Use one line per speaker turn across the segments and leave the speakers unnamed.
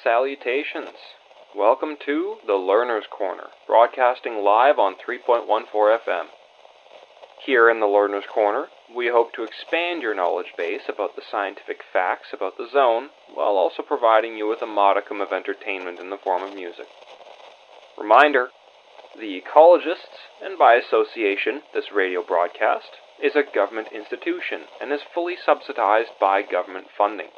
salutations. Welcome to The Learner's Corner, broadcasting live on 3.14 FM. Here in The Learner's Corner, we hope to expand your knowledge base about the scientific facts about the zone, while also providing you with a modicum of entertainment in the form of music. Reminder, the Ecologists, and by association, this radio broadcast, is a government institution and is fully subsidized by government funding.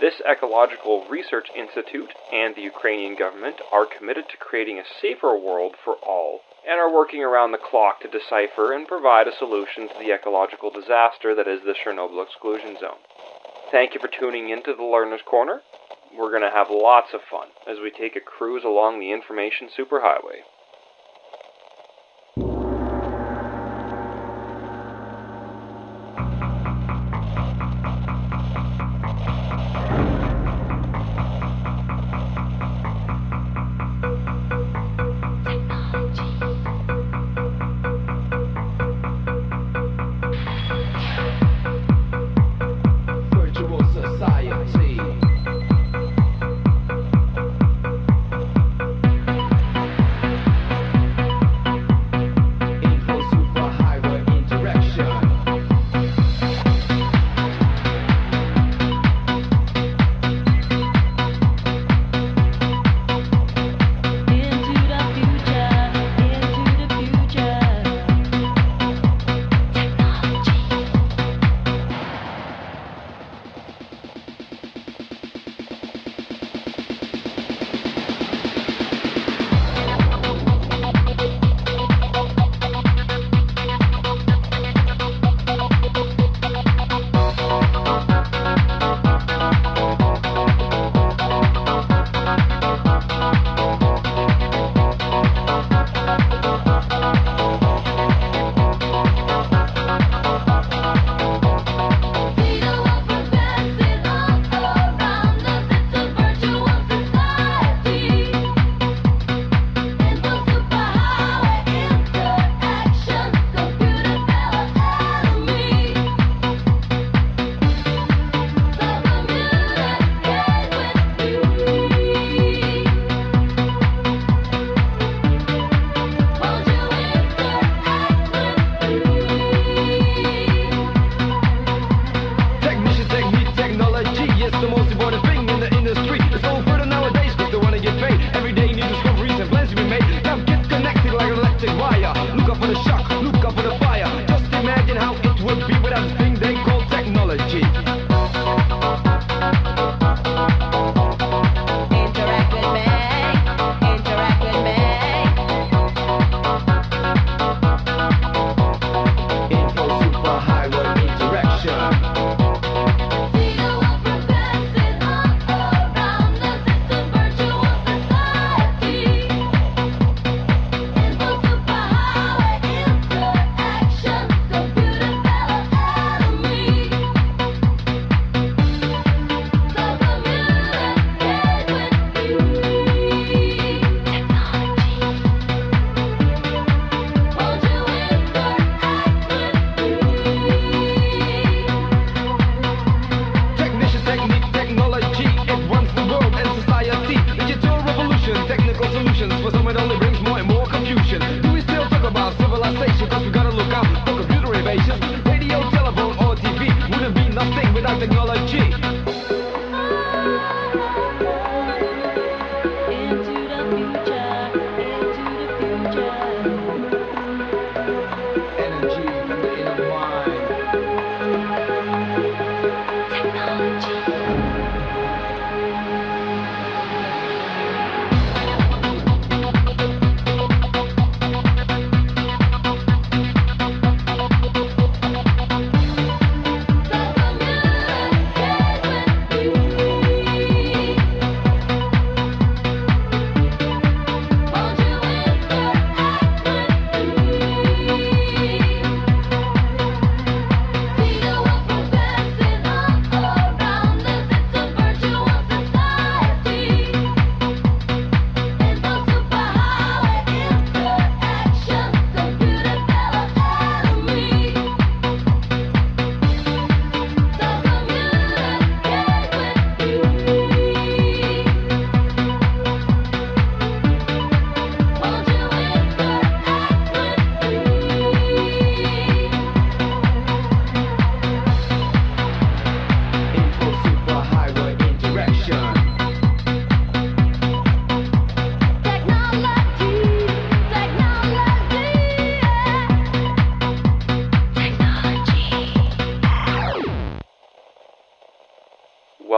This ecological research institute and the Ukrainian government are committed to creating a safer world for all, and are working around the clock to decipher and provide a solution to the ecological disaster that is the Chernobyl exclusion zone. Thank you for tuning in to the Learner's Corner. We're going to have lots of fun as we take a cruise along the information superhighway.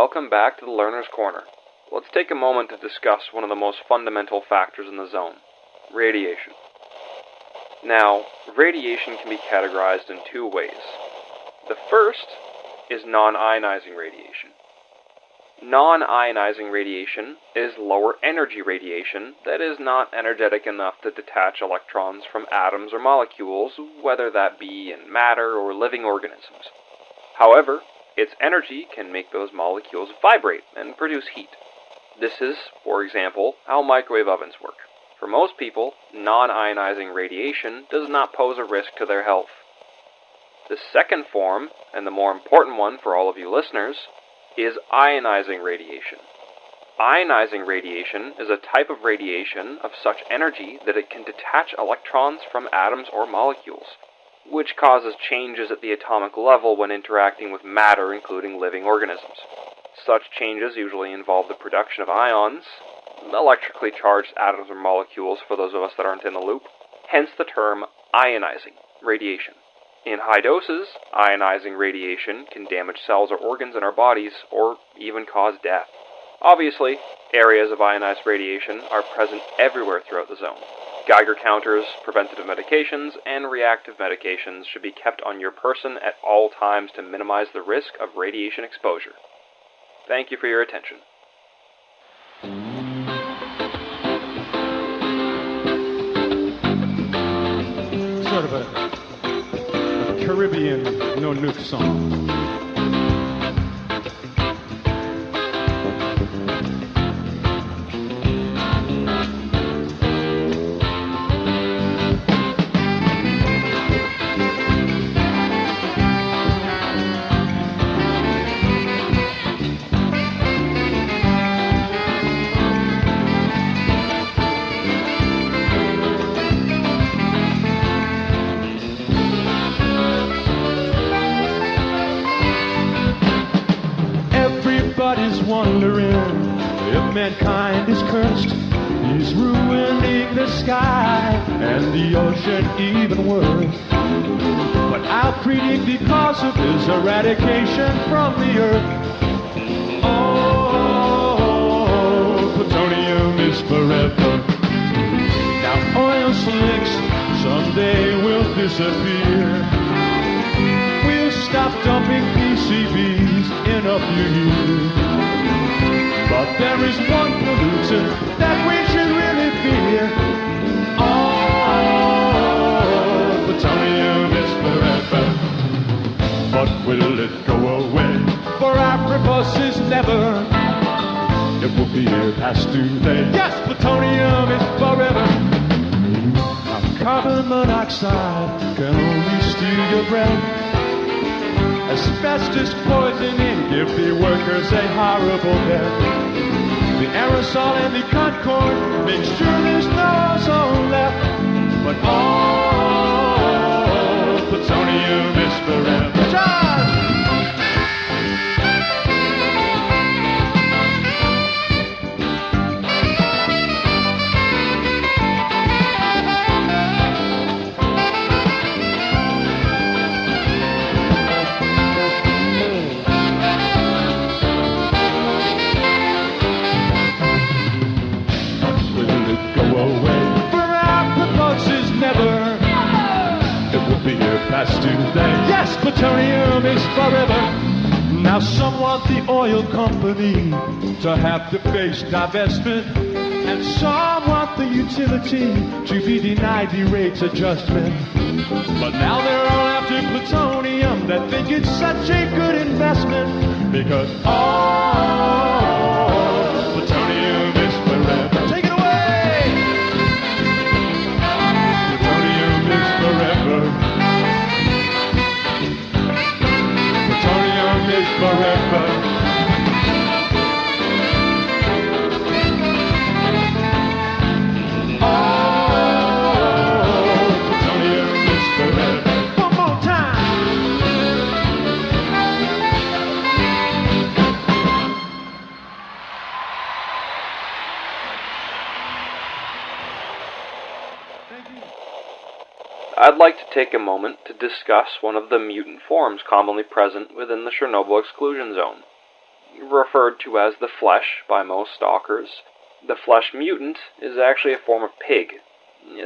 welcome back to the Learner's Corner. Let's take a moment to discuss one of the most fundamental factors in the zone, radiation. Now, radiation can be categorized in two ways. The first is non-ionizing radiation. Non-ionizing radiation is lower energy radiation that is not energetic enough to detach electrons from atoms or molecules, whether that be in matter or living organisms. However, its energy can make those molecules vibrate and produce heat. This is, for example, how microwave ovens work. For most people, non-ionizing radiation does not pose a risk to their health. The second form, and the more important one for all of you listeners, is ionizing radiation. Ionizing radiation is a type of radiation of such energy that it can detach electrons from atoms or molecules, which causes changes at the atomic level when interacting with matter, including living organisms. Such changes usually involve the production of ions, electrically charged atoms or molecules for those of us that aren't in the loop, hence the term ionizing radiation. In high doses, ionizing radiation can damage cells or organs in our bodies, or even cause death. Obviously, areas of ionized radiation are present everywhere throughout the zone. Geiger counters, preventative medications, and reactive medications should be kept on your person at all times to minimize the risk of radiation exposure. Thank you for your attention.
Sort of a Caribbean no-nuke song. Everybody's wondering if mankind is cursed. He's ruining the sky and the ocean even worse. But I'll predict the cause of his eradication from the earth. Oh, plutonium is forever. Now oil slicks someday will disappear. We'll stop dumping PCBs in a few years. But there is one pollutant that we should really fear. Oh, plutonium is forever. But will it go away? For our purposes never. It will be here past today. Yes, plutonium is forever. Now carbon monoxide can only steal your breath. Asbestos poisoning give the workers a horrible death. The aerosol and the concord make sure there's no ozone left. But all plutonium is forever. Charge! Past today. Yes, plutonium is forever. Now some want the oil company to have to face divestment, and some want the utility to be denied the rates adjustment. But now they're all after plutonium that think it's such a good investment, because all plutonium is forever. Take it away! Plutonium is forever. Is forever. Oh, plutonium is forever. One more time. Thank you.
I'd like to take a moment to discuss one of the mutant forms commonly present within the Chernobyl exclusion zone, Referred to as the flesh by most stalkers, the flesh mutant is actually a form of pig.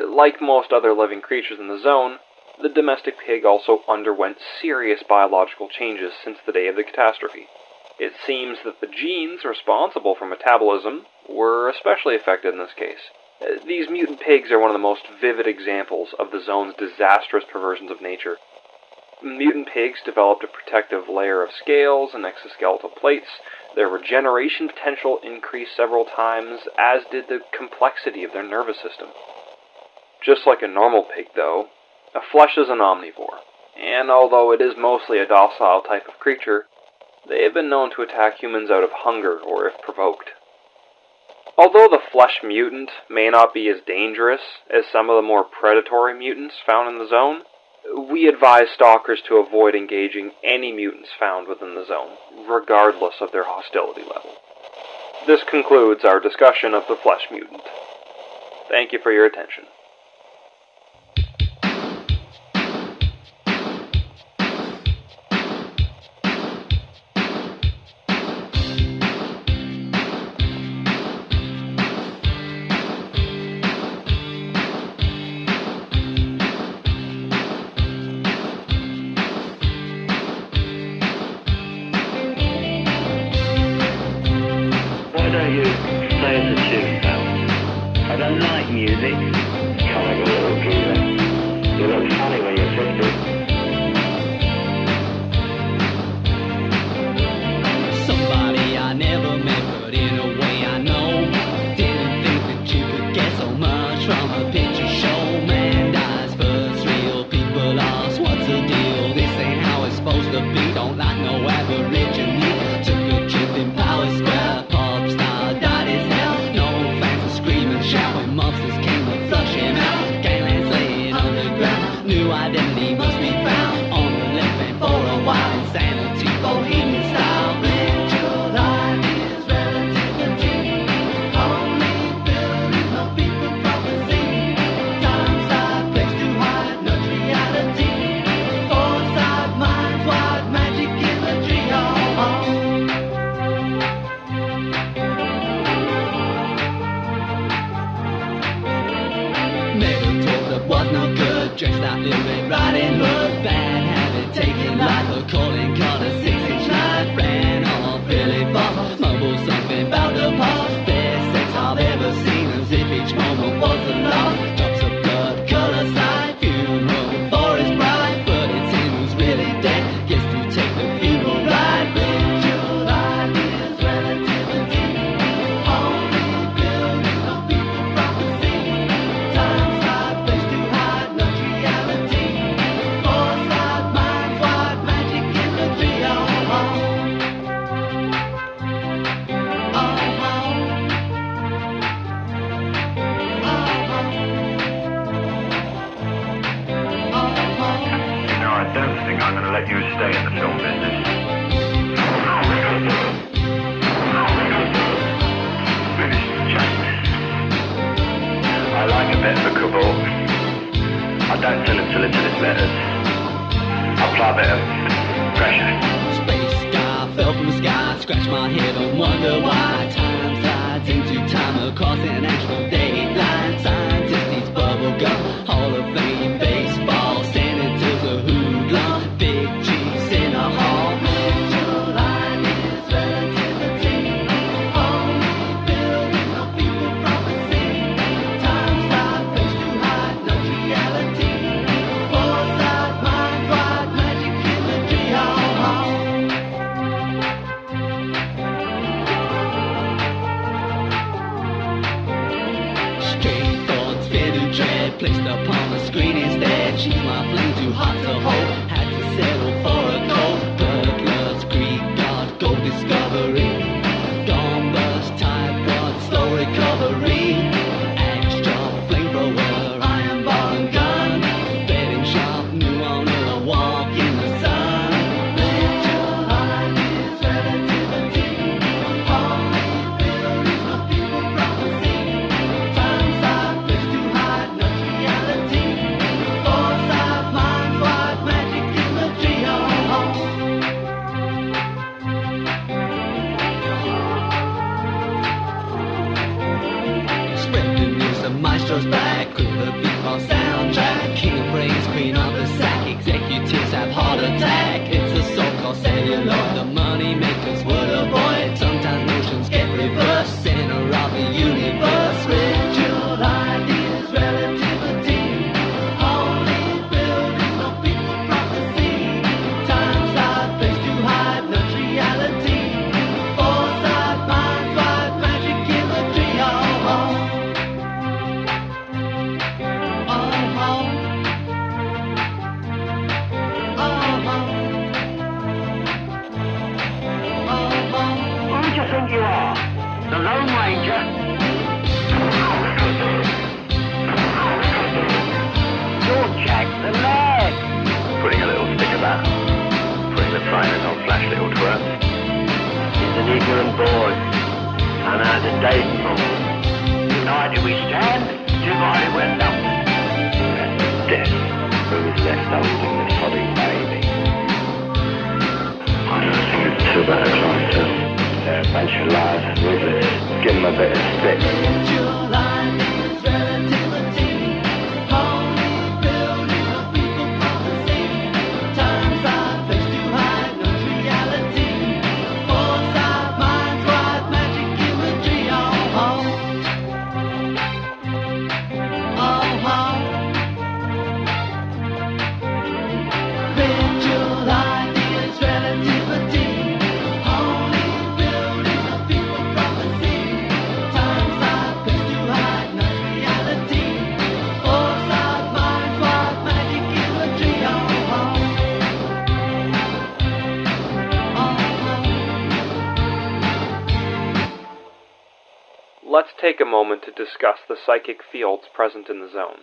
Like most other living creatures in the zone, the domestic pig also underwent serious biological changes since the day of the catastrophe. It seems that the genes responsible for metabolism were especially affected in this case. These mutant pigs are one of the most vivid examples of the zone's disastrous perversions of nature. Mutant pigs developed a protective layer of scales and exoskeletal plates. Their regeneration potential increased several times, as did the complexity of their nervous system. Just like a normal pig, though, a flesh is an omnivore, and although it is mostly a docile type of creature, they have been known to attack humans out of hunger or if provoked. Although the flesh mutant may not be as dangerous as some of the more predatory mutants found in the zone, we advise stalkers to avoid engaging any mutants found within the zone, regardless of their hostility level. This concludes our discussion of the flesh mutant. Thank you for your attention.
I don't like music. Kind of a little geezer. You look funny when you're 50.
Somebody I never met, but in a way I know. Didn't think that you could get so much from a picture show. Man dies first, real people lost. What's the deal? This ain't how it's supposed to be. Don't like no aborigine. Took a trip in Power Square. Pop star died as hell. No fans were screaming, shouting. Monsters came to flush him out. Ganglands laying underground. New identity must be found. On the left bank for a while. Insanity, bohemian style. Live your life is relativity. Only building, no people prophecy. Time side, place too high, no reality. Foresight, minds wide, magic in the tree. Never told that was no good. Dressed out Little Red Riding Hood. Bad habit, taking life. A calling card, a 6-inch knife. Ran off Billy Bob. Mumbled something about the past. Best sex I've ever seen. As if each moment was a loss. Drops of blood, color side. Funeral for his bride. But it's him who's really dead. Gets to take the funeral ride. Ritual life is relativity. Only building, no people prophecy. Time side, place too high, no reality. Foresight, minds wide, magic in the tree.
No, I don't think I'm going to let you stay in the film business. Finish the change. I like a bit of a cabal. I don't send him solicitors letters. I apply a bit of pressure.
Space sky fell from the sky, scratch my head and wonder why. Time slides into time across an astral dateline. Scientists needs bubble gum, Hall of Fame baseball, senators a hoodlum, big cheese in a hall. Your line is relativity. Only building, no people prophecy. Time slide, place too high, no reality. Foresight, minds wide, magic in the tree. Straight thoughts, fear to dread, placed upon the screen instead. She's my flame too hot to hold. Had to settle for a cold. Burglars, Greek god, gold discovery. Gone bust, type rod, slow recovery. Axe chop, flamethrower, iron bar and gun. Betting shop, new owner, walk in the sun. Live your life is relativity. Only building, no people prophecy. Time side, place too high, no reality. Foresight, minds wide, magic the maestro's back with the beatbox soundtrack. King of brains, queen of the sack. Executives have heart attack. It's the so-called celluloid. The money makers would avoid. Sometimes notions get reversed. Center of the universe. Ritual ideas, relativity. Holy buildings, no people prophecy. Times hard, place to hide, not reality. Foresight, mind, right, magic, imagery. Oh,
Who do you think you are? The Lone Ranger? You're Jack the Lad. Putting a little stick about. Putting the trainers on flash little twerps. He's an ignorant boy. And out of date from. United we stand, divided we're nothing. And death, who's left holding the sodding baby. I don't think it's too bad a clientele. They're a bunch of liars and ruthless. Give them a bit of stick.
ritual ideas, relativity. Holy buildings, no people prophecy. Times hard, place to hide, not reality. Foresight, mind's wide, magic, imagery. Oh, ritual ideas, relativity. Holy buildings, no people prophecy. Times hard, place to hide, not reality. Foresight, mind's wide, magic, imagery.
Let's take a moment to discuss the psychic fields present in the zone.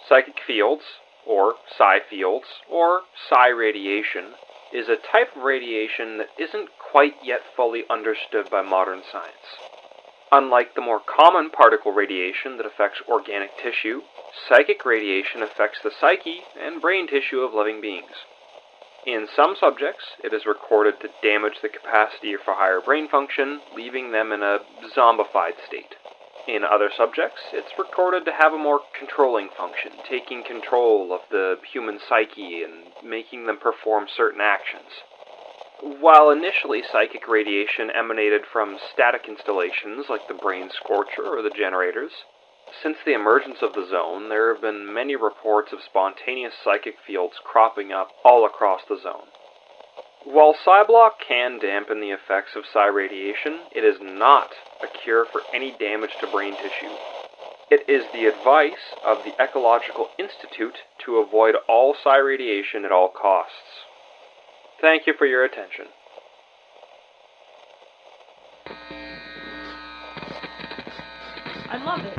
Psychic fields, or psi fields, or psi radiation, is a type of radiation that isn't quite yet fully understood by modern science. Unlike the more common particle radiation that affects organic tissue, psychic radiation affects the psyche and brain tissue of living beings. In some subjects, it is recorded to damage the capacity for higher brain function, leaving them in a zombified state. In other subjects, it's recorded to have a more controlling function, taking control of the human psyche and making them perform certain actions. While initially psychic radiation emanated from static installations like the brain scorcher or the generators, since the emergence of the zone, there have been many reports of spontaneous psychic fields cropping up all across the zone. While Psi-block can dampen the effects of psi radiation, it is not a cure for any damage to brain tissue. It is the advice of the Ecological Institute to avoid all psi radiation at all costs. Thank you for your attention.
I love it.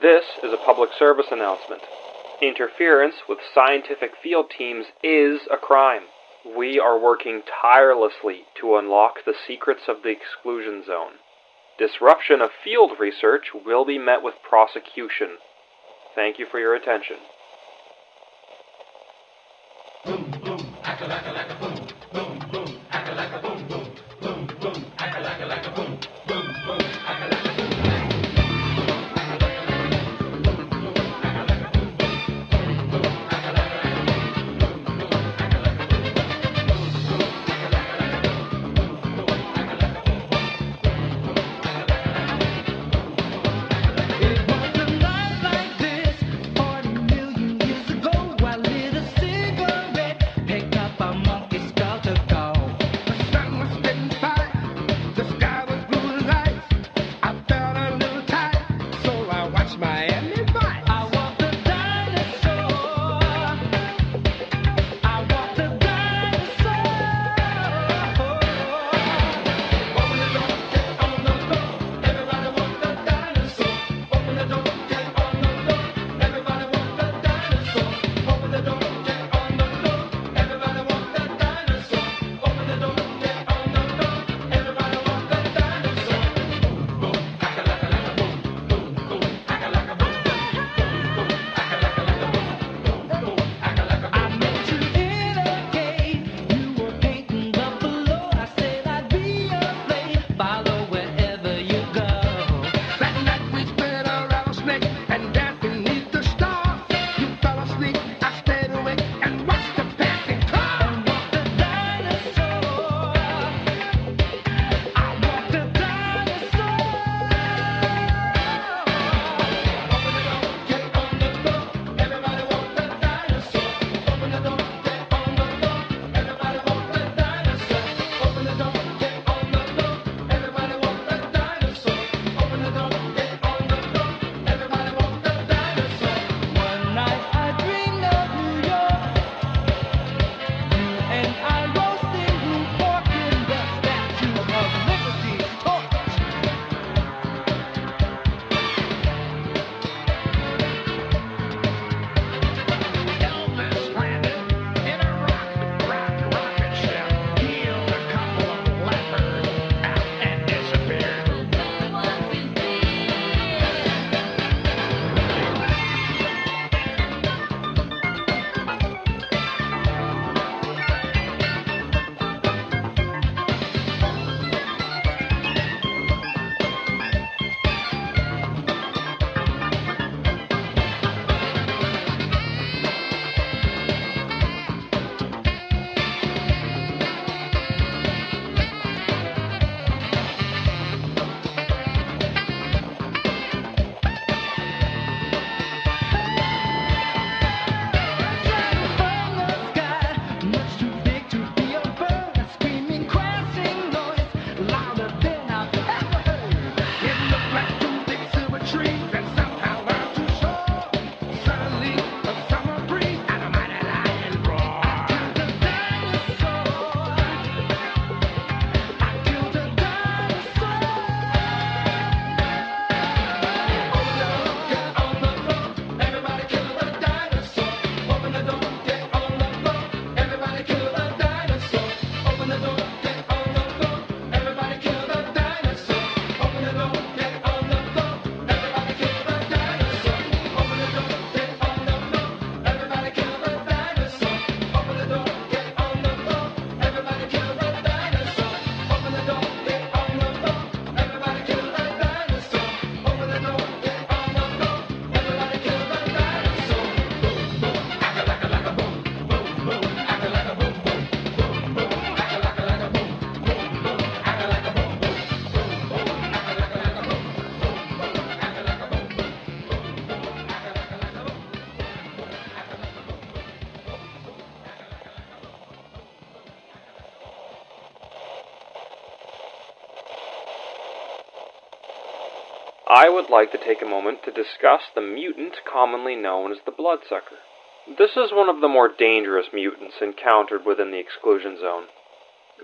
This is a public service announcement. Interference with scientific field teams is a crime. We are working tirelessly to unlock the secrets of the exclusion zone. Disruption of field research will be met with prosecution. Thank you for your attention. I would like to take a moment to discuss the mutant commonly known as the bloodsucker. This is one of the more dangerous mutants encountered within the exclusion zone.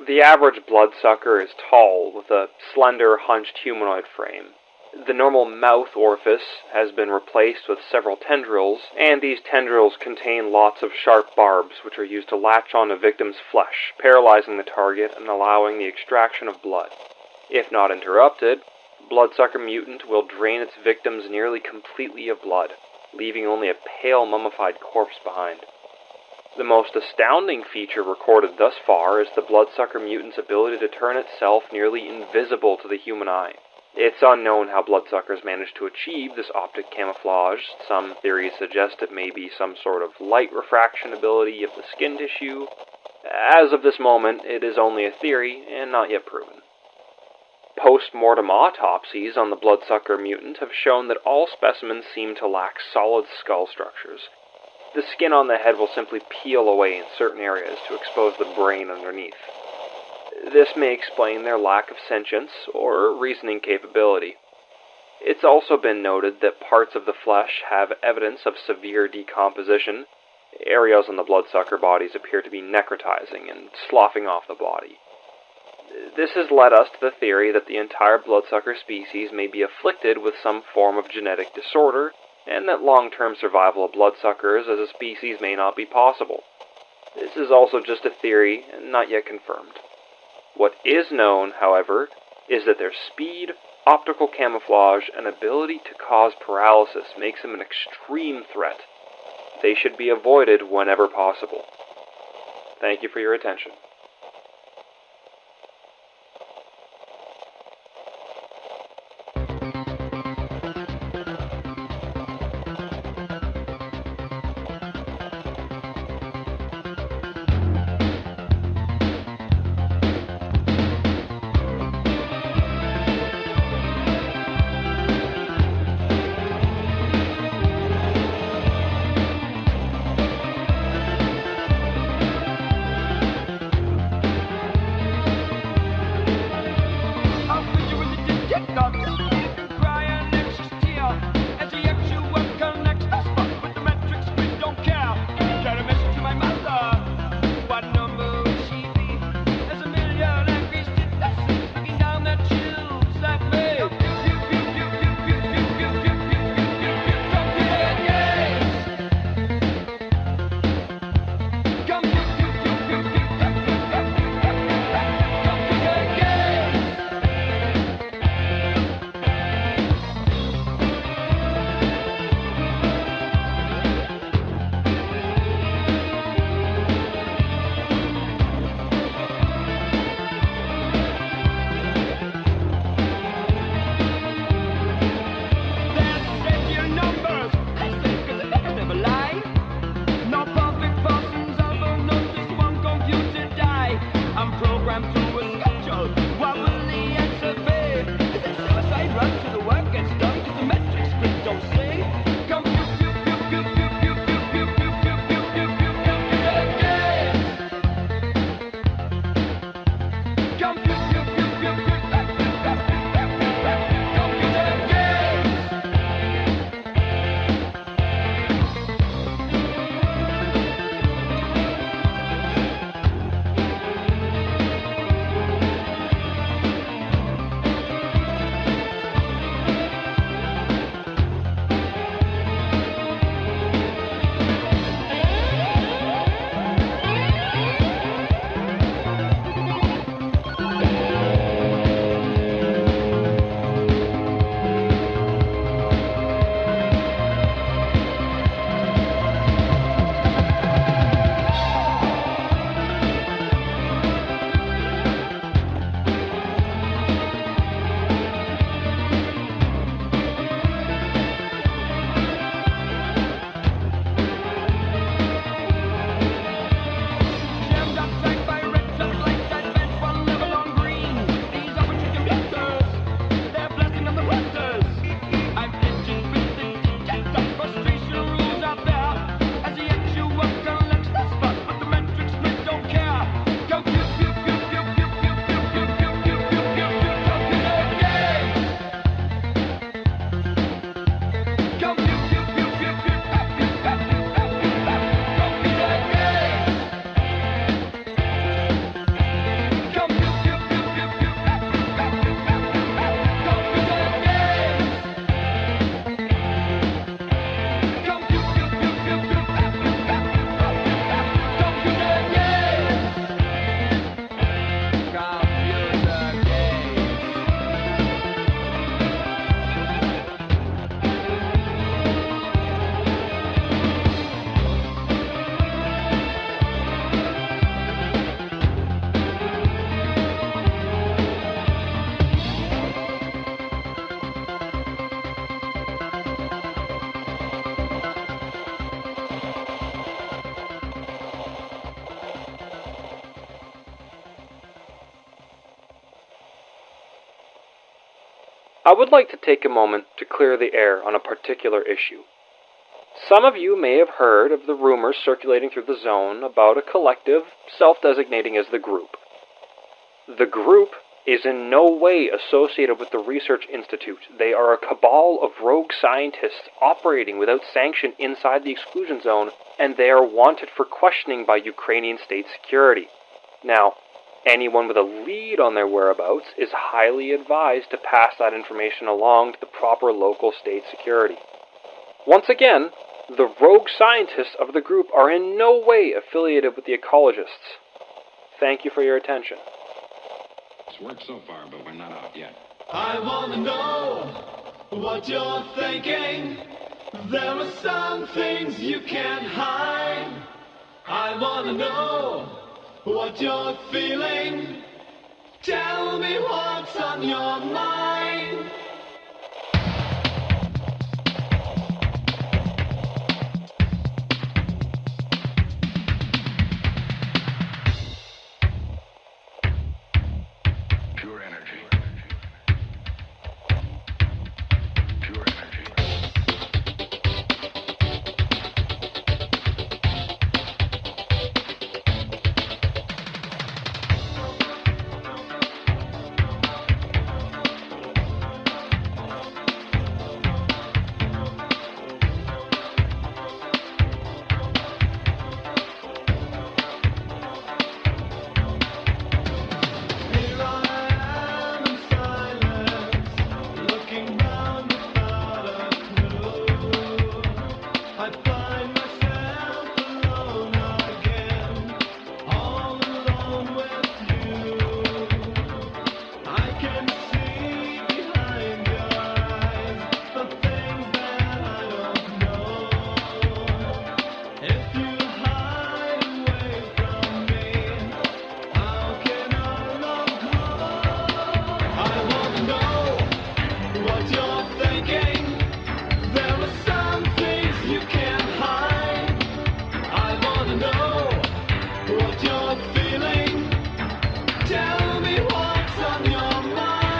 The average bloodsucker is tall, with a slender, hunched humanoid frame. The normal mouth orifice has been replaced with several tendrils, and these tendrils contain lots of sharp barbs which are used to latch on a victim's flesh, paralyzing the target and allowing the extraction of blood. If not interrupted, Bloodsucker Mutant will drain its victims nearly completely of blood, leaving only a pale mummified corpse behind. The most astounding feature recorded thus far is the Bloodsucker Mutant's ability to turn itself nearly invisible to the human eye. It's unknown how bloodsuckers manage to achieve this optic camouflage. Some theories suggest it may be some sort of light refraction ability of the skin tissue. As of this moment, it is only a theory and not yet proven. Post-mortem autopsies on the bloodsucker mutant have shown that all specimens seem to lack solid skull structures. The skin on the head will simply peel away in certain areas to expose the brain underneath. This may explain their lack of sentience or reasoning capability. It's also been noted that parts of the flesh have evidence of severe decomposition. Areas on the bloodsucker bodies appear to be necrotizing and sloughing off the body. This has led us to the theory that the entire bloodsucker species may be afflicted with some form of genetic disorder, and that long-term survival of bloodsuckers as a species may not be possible. This is also just a theory, and not yet confirmed. What is known, however, is that their speed, optical camouflage, and ability to cause paralysis makes them an extreme threat. They should be avoided whenever possible. Thank you for your attention. I would like to take a moment to clear the air on a particular issue. Some of you may have heard of the rumors circulating through the zone about a collective self-designating as the Group. The Group is in no way associated with the Research Institute. They are a cabal of rogue scientists operating without sanction inside the exclusion zone, and they are wanted for questioning by Ukrainian state security. Now, anyone with a lead on their whereabouts is highly advised to pass that information along to the proper local state security. Once again, the rogue scientists of the group are in no way affiliated with the Ecologists. Thank you for your attention.
It's worked so far, but we're not out yet.
I wanna know what you're thinking. There are some things you can't hide. I wanna know what you're feeling. Tell me what's on your mind.
Pure energy. Pure energy.
Here I am in silence, looking round without a clue. I find myself alone again, all alone with you. I can see behind your eyes the things that I don't know. If you hide away from me, how can our love grow? I wanna know what you're thinking. There are some things you can't hide. I wanna know what you're feeling. Tell me what's on your mind.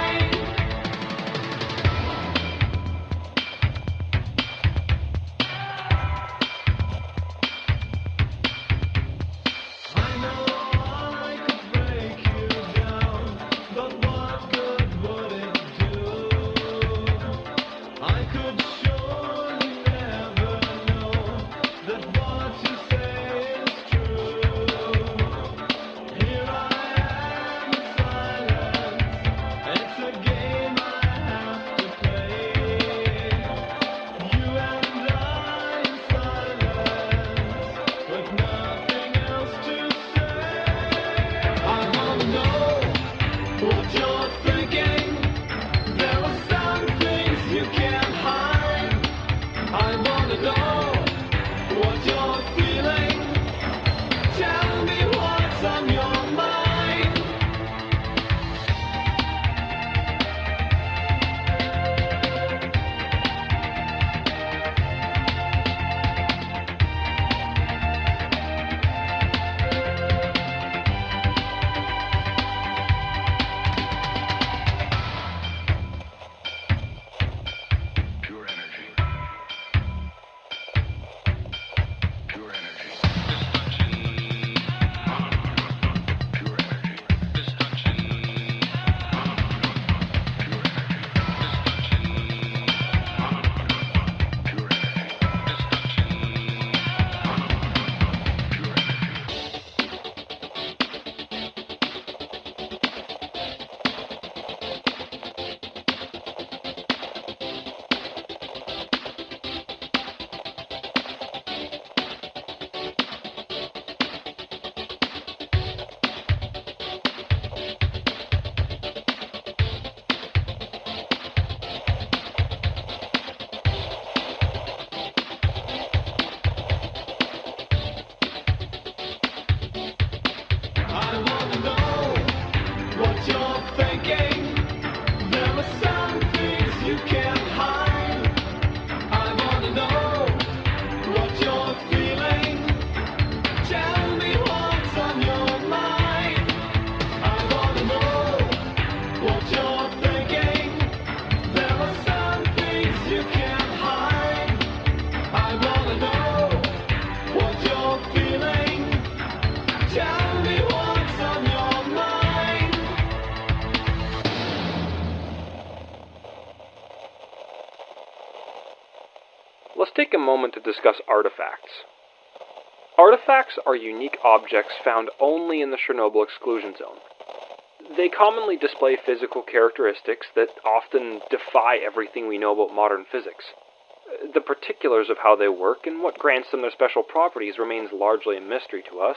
let's take a moment to discuss artifacts. Artifacts are unique objects found only in the Chernobyl exclusion zone. They commonly display physical characteristics that often defy everything we know about modern physics. The particulars of how they work and what grants them their special properties remains largely a mystery to us,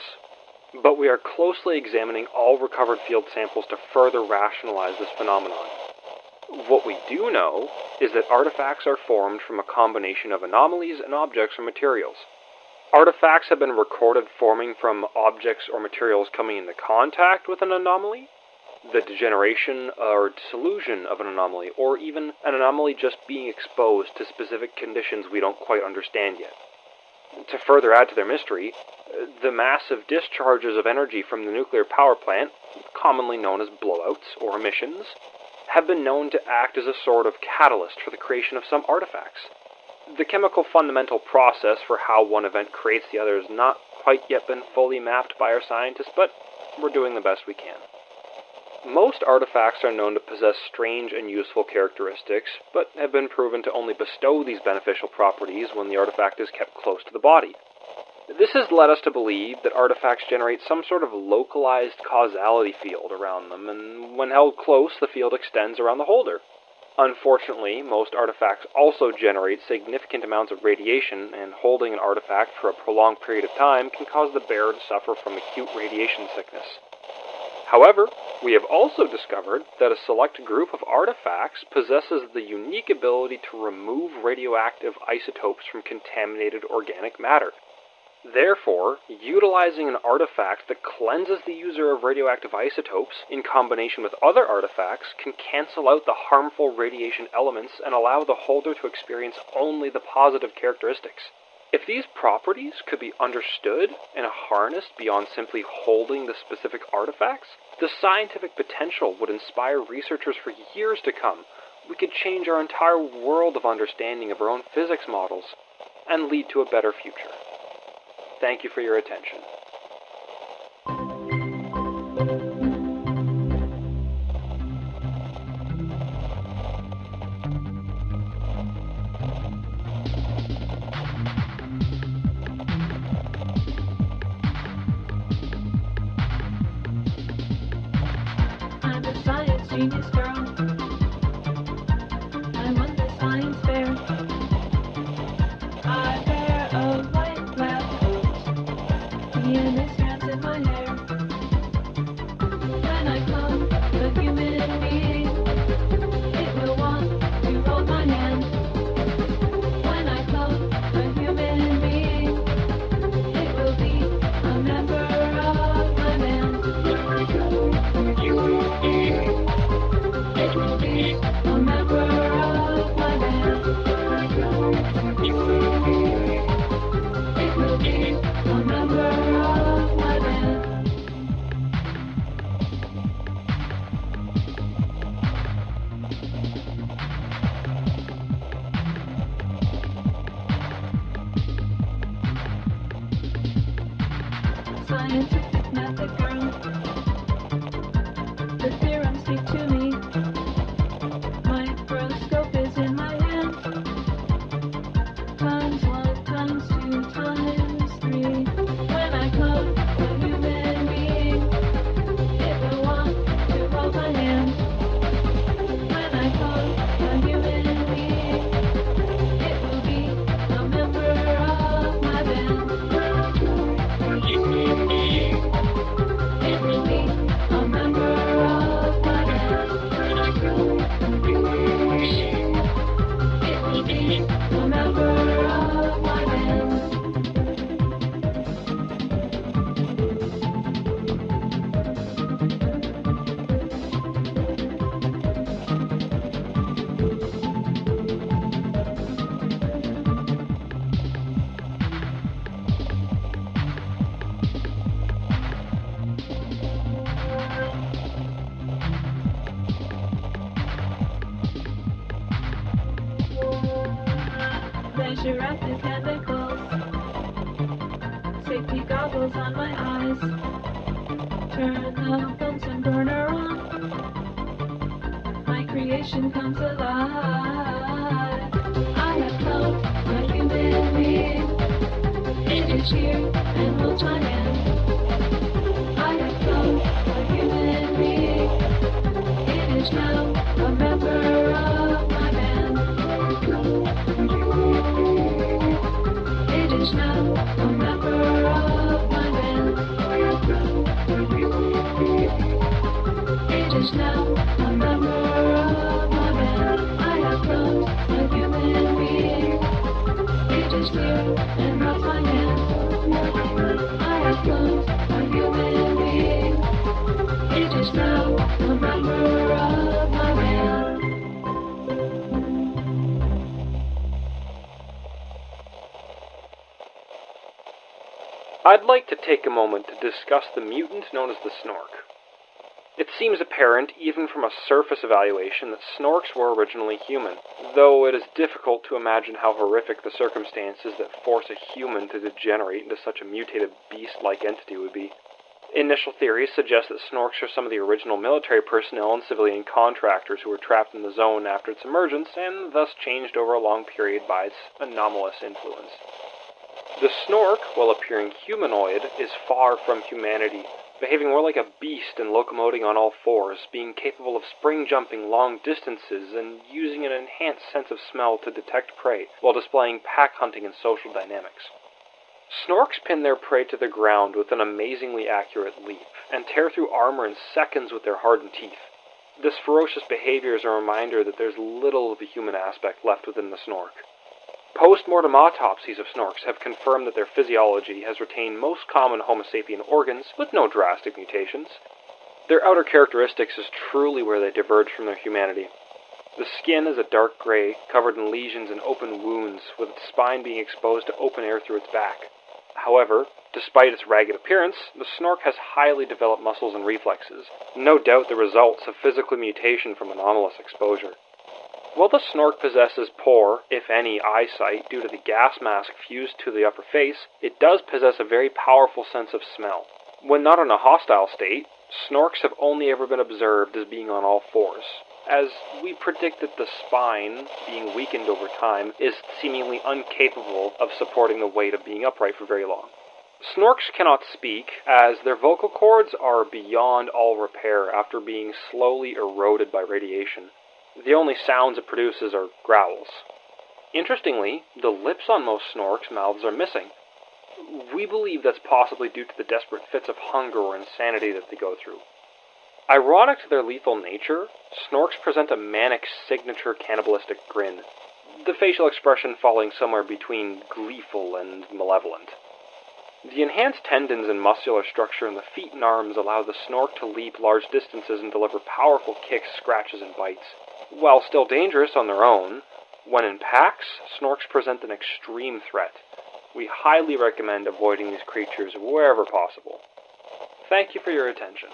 but we are closely examining all recovered field samples to further rationalize this phenomenon. What we do know is that artifacts are formed from a combination of anomalies and objects or materials. Artifacts have been recorded forming from objects or materials coming into contact with an anomaly, the degeneration or dissolution of an anomaly, or even an anomaly just being exposed to specific conditions we don't quite understand yet. To further add to their mystery, the massive discharges of energy from the nuclear power plant, commonly known as blowouts or emissions, have been known to act as a sort of catalyst for the creation of some artifacts. The chemical fundamental process for how one event creates the other has not quite yet been fully mapped by our scientists, but we're doing the best we can. Most artifacts are known to possess strange and useful characteristics, but have been proven to only bestow these beneficial properties when the artifact is kept close to the body. This has led us to believe that artifacts generate some sort of localized causality field around them, and when held close, the field extends around the holder. Unfortunately, most artifacts also generate significant amounts of radiation, and holding an artifact for a prolonged period of time can cause the bearer to suffer from acute radiation sickness. However, we have also discovered that a select group of artifacts possesses the unique ability to remove radioactive isotopes from contaminated organic matter. Therefore, utilizing an artifact that cleanses the user of radioactive isotopes in combination with other artifacts can cancel out the harmful radiation elements and allow the holder to experience only the positive characteristics. If these properties could be understood and harnessed beyond simply holding the specific artifacts, the scientific potential would inspire researchers for years to come. We could change our entire world of understanding of our own physics models and lead to a better future. Thank you for your attention.
I'm a science genius girl. I won the science fair. I wear a white lab coat, piano strands in my hair. When I clone a human being, it will want to hold my hand. When I clone a human being, it will be a member of my band. It will be a member of my band. It will be a member of my band. Scientific method girl. The theorems speak to me. Microscope is in my hand. Times 1, times 2, times 3. When I clone a human being, it will want to hold my hand. When I clone a human being, it will be a member of my band. It will be a member of my band. It will be a member of my band. Measure up the chemicals. Safety goggles on my eyes. Turn the Bunsen burner on. My creation comes alive. I have cloned a human is here and holds my hand. I have come, a human being. It is now a member of my band. It is now a member of my band. It is now a member of my band. I have come, a human being. It is here and holds my hand. I have come, a human being. It is now a member of my band.
I'd like to take a moment to discuss the mutant known as the Snork. It seems apparent, even from a surface evaluation, that Snorks were originally human, though it is difficult to imagine how horrific the circumstances that force a human to degenerate into such a mutated beast-like entity would be. Initial theories suggest that Snorks are some of the original military personnel and civilian contractors who were trapped in the zone after its emergence, and thus changed over a long period by its anomalous influence. The Snork, while appearing humanoid, is far from humanity, behaving more like a beast and locomoting on all fours, being capable of spring-jumping long distances and using an enhanced sense of smell to detect prey, while displaying pack hunting and social dynamics. Snorks pin their prey to the ground with an amazingly accurate leap, and tear through armor in seconds with their hardened teeth. This ferocious behavior is a reminder that there's little of the human aspect left within the Snork. Post-mortem autopsies of Snorks have confirmed that their physiology has retained most common Homo sapien organs, with no drastic mutations. Their outer characteristics is truly where they diverge from their humanity. The skin is a dark gray, covered in lesions and open wounds, with its spine being exposed to open air through its back. However, despite its ragged appearance, the Snork has highly developed muscles and reflexes, no doubt the results of physical mutation from anomalous exposure. While the Snork possesses poor, if any, eyesight due to the gas mask fused to the upper face, it does possess a very powerful sense of smell. When not in a hostile state, Snorks have only ever been observed as being on all fours, as we predict that the spine, being weakened over time, is seemingly incapable of supporting the weight of being upright for very long. Snorks cannot speak, as their vocal cords are beyond all repair after being slowly eroded by radiation. The only sounds it produces are growls. Interestingly, the lips on most Snorks' mouths are missing. We believe that's possibly due to the desperate fits of hunger or insanity that they go through. Ironic to their lethal nature, Snorks present a manic signature cannibalistic grin, the facial expression falling somewhere between gleeful and malevolent. The enhanced tendons and muscular structure in the feet and arms allow the Snork to leap large distances and deliver powerful kicks, scratches, and bites. While still dangerous on their own, when in packs, Snorks present an extreme threat. We highly recommend avoiding these creatures wherever possible. Thank you for your attention.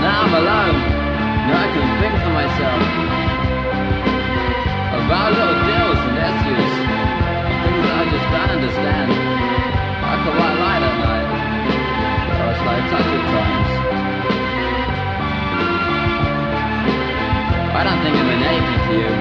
I'm alone. Now I can think for myself about little deals and issues. I understand. I could white light at night. Or a slow touch at times. I don't think I mean anything to you.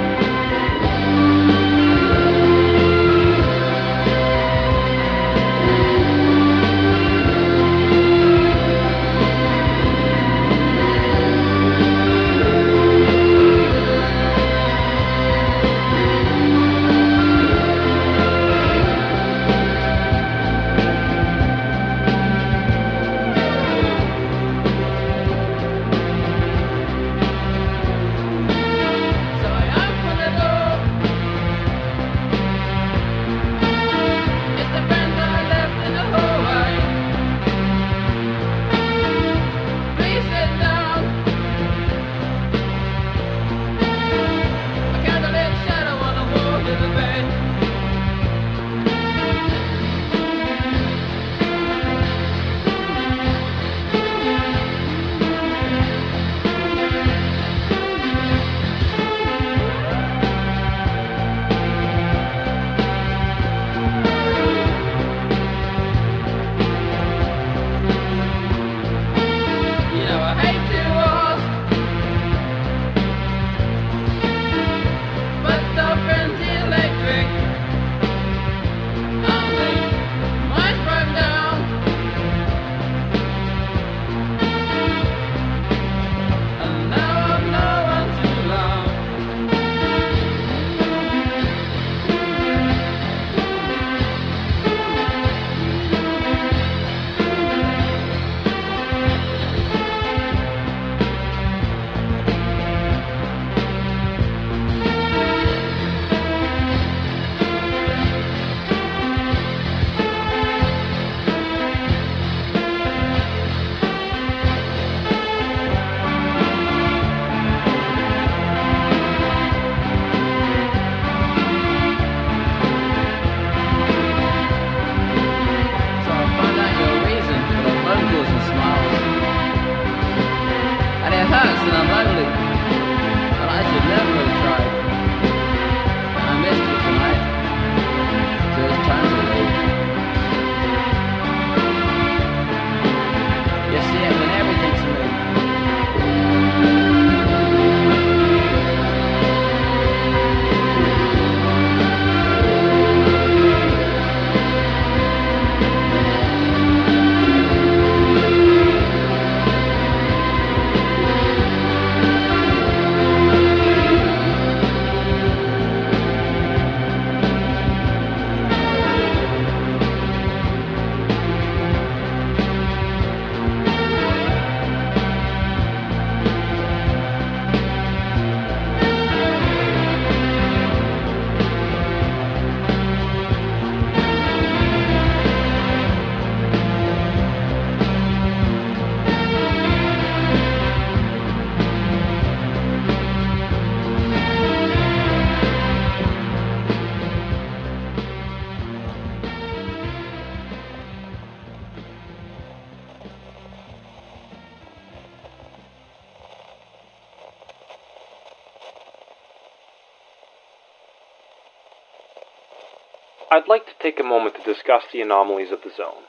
I'd like to take a moment to discuss the anomalies of the zone.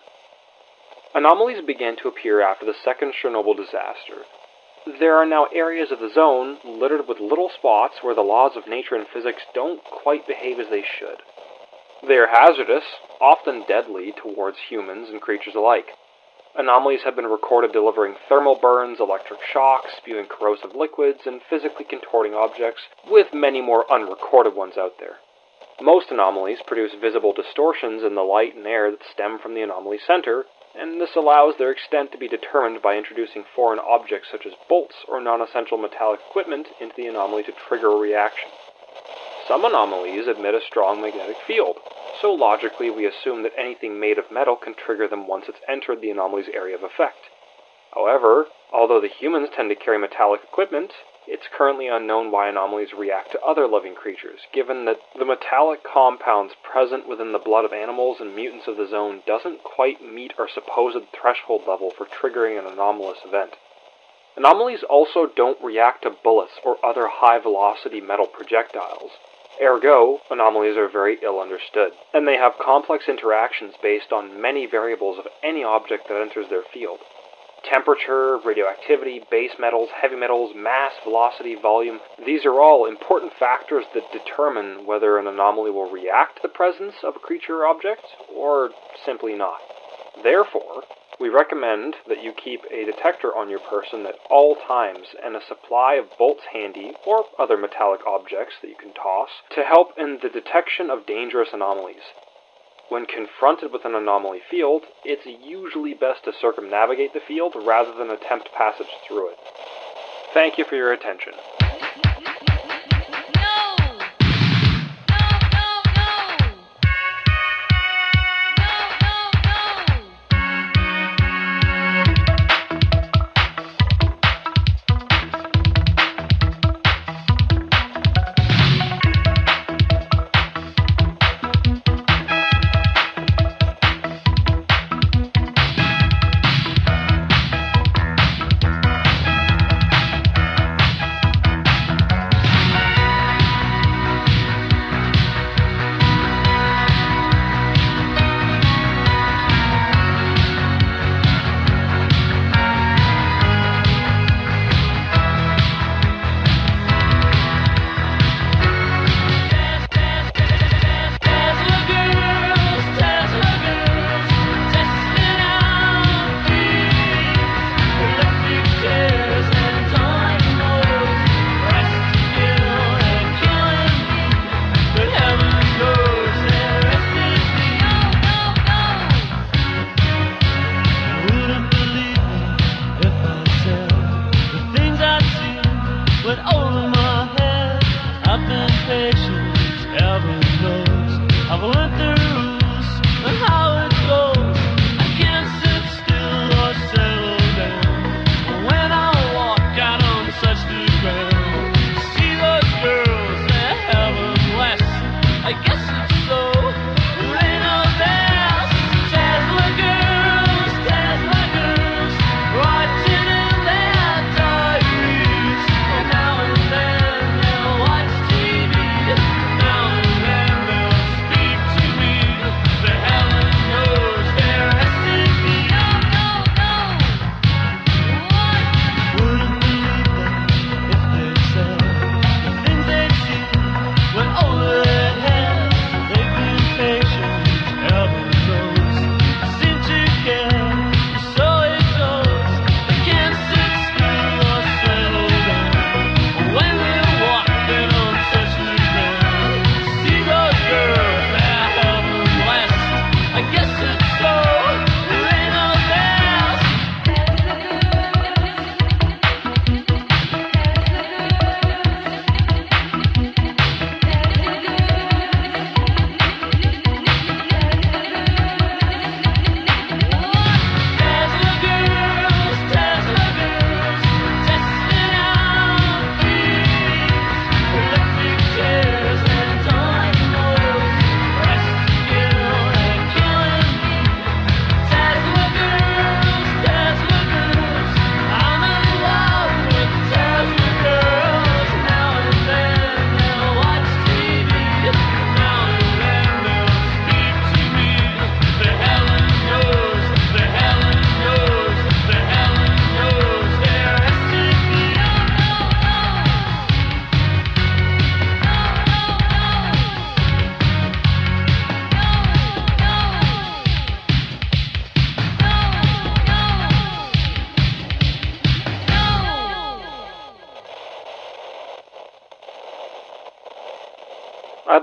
Anomalies began to appear after the second Chernobyl disaster. There are now areas of the zone littered with little spots where the laws of nature and physics don't quite behave as they should. They are hazardous, often deadly towards humans and creatures alike. Anomalies have been recorded delivering thermal burns, electric shocks, spewing corrosive liquids, and physically contorting objects, with many more unrecorded ones out there. Most anomalies produce visible distortions in the light and air that stem from the anomaly center, and this allows their extent to be determined by introducing foreign objects such as bolts or non-essential metallic equipment into the anomaly to trigger a reaction. Some anomalies emit a strong magnetic field, so logically we assume that anything made of metal can trigger them once it's entered the anomaly's area of effect. However, although the humans tend to carry metallic equipment, it's currently unknown why anomalies react to other living creatures, given that the metallic compounds present within the blood of animals and mutants of the zone doesn't quite meet our supposed threshold level for triggering an anomalous event. Anomalies also don't react to bullets or other high-velocity metal projectiles. Ergo, anomalies are very ill understood, and they have complex interactions based on many variables of any object that enters their field. Temperature, radioactivity, base metals, heavy metals, mass, velocity, volume, these are all important factors that determine whether an anomaly will react to the presence of a creature or object, or simply not. Therefore, we recommend that you keep a detector on your person at all times and a supply of bolts handy, or other metallic objects that you can toss, to help in the detection of dangerous anomalies. When confronted with an anomaly field, it's usually best to circumnavigate the field rather than attempt passage through it. Thank you for your attention.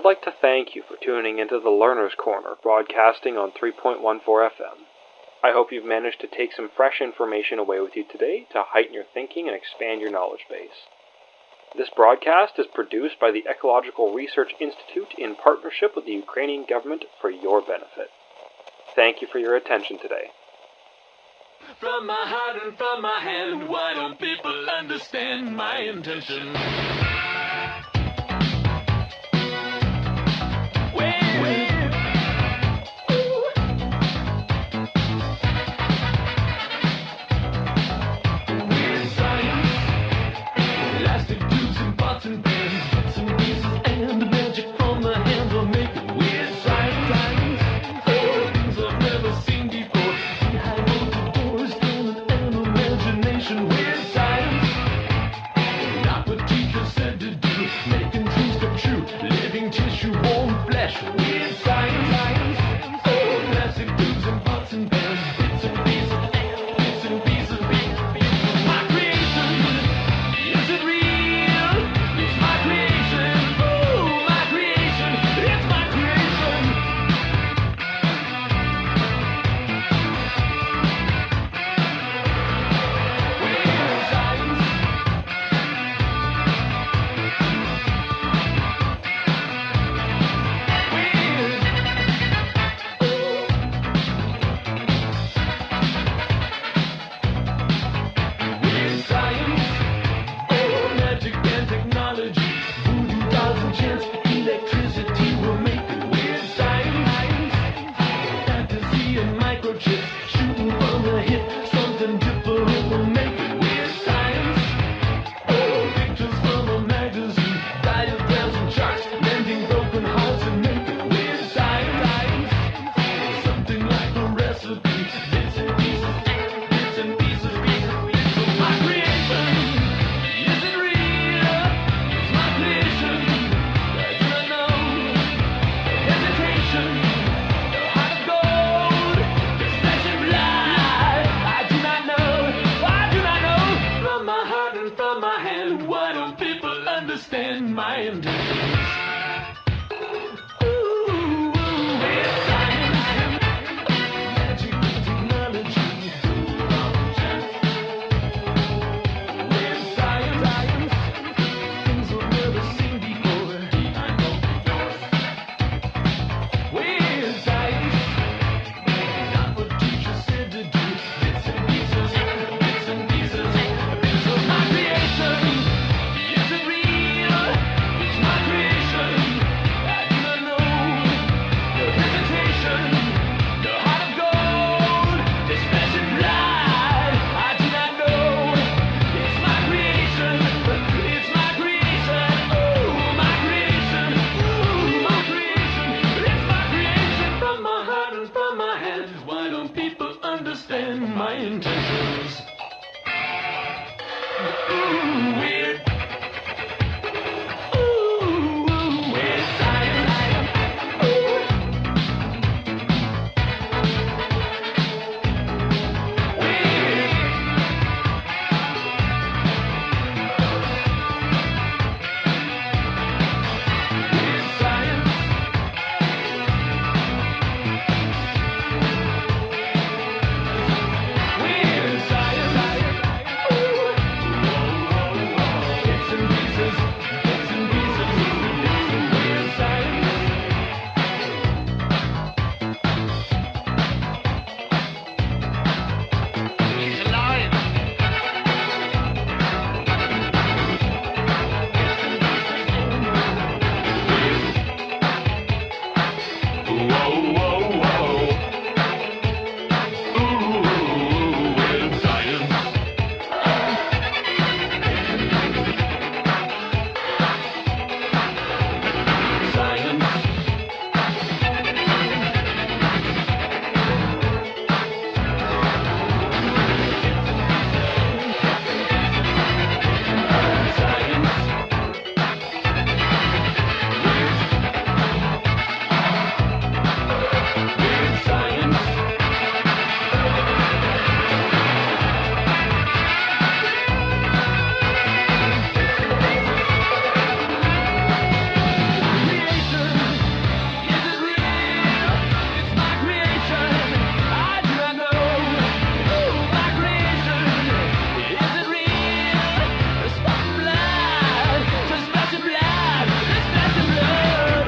I'd like to thank you for tuning into the Learner's Corner, broadcasting on 3.14 FM. I hope you've managed to take some fresh information away with you today to heighten your thinking and expand your knowledge base. This broadcast is produced by the Ecological Research Institute in partnership with the Ukrainian government for your benefit. Thank you for your attention today.
From my heart and from my hand, why don't people understand my intention? Elastic tubes and pots and pans, bits and pieces and magic understand my intentions. Ooh, with science, magic and technology, with science, things we've never seen before. Behind open doors. With science, not what teachers said to do. Bits and pieces, bits and pieces, bits of my creation. Is it real? It's my creation. I do not know. No hesitation, no heart of gold, this flesh and blood. I do not know. It's my creation. It's my creation. Ooh, my creation. Ooh, my creation. It's my creation from my heart and from my hands. Why don't people understand my intentions? Ooh, weird. Ooh, weird science. Ooh, weird. Weird science. Weird science. Ooh. Bits and pieces, bits and pieces, weird science. She's alive. Whoa, whoa, whoa. Ooh, weird science. Science. Weird science. Creation, is it real? It's my creation. I do not know. Oh, my creation. Is it real? It's flesh and blood. Just flesh and blood. It's flesh and blood.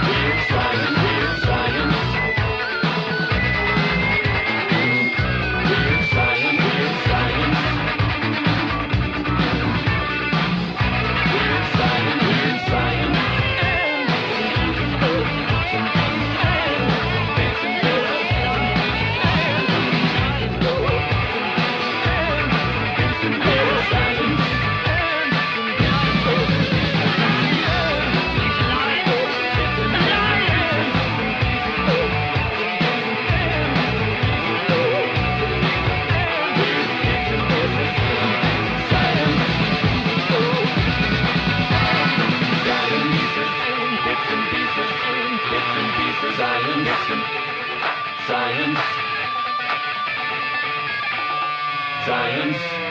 Weird science, weird science. Weird science, weird science. Weird science, weird science. Science. Science.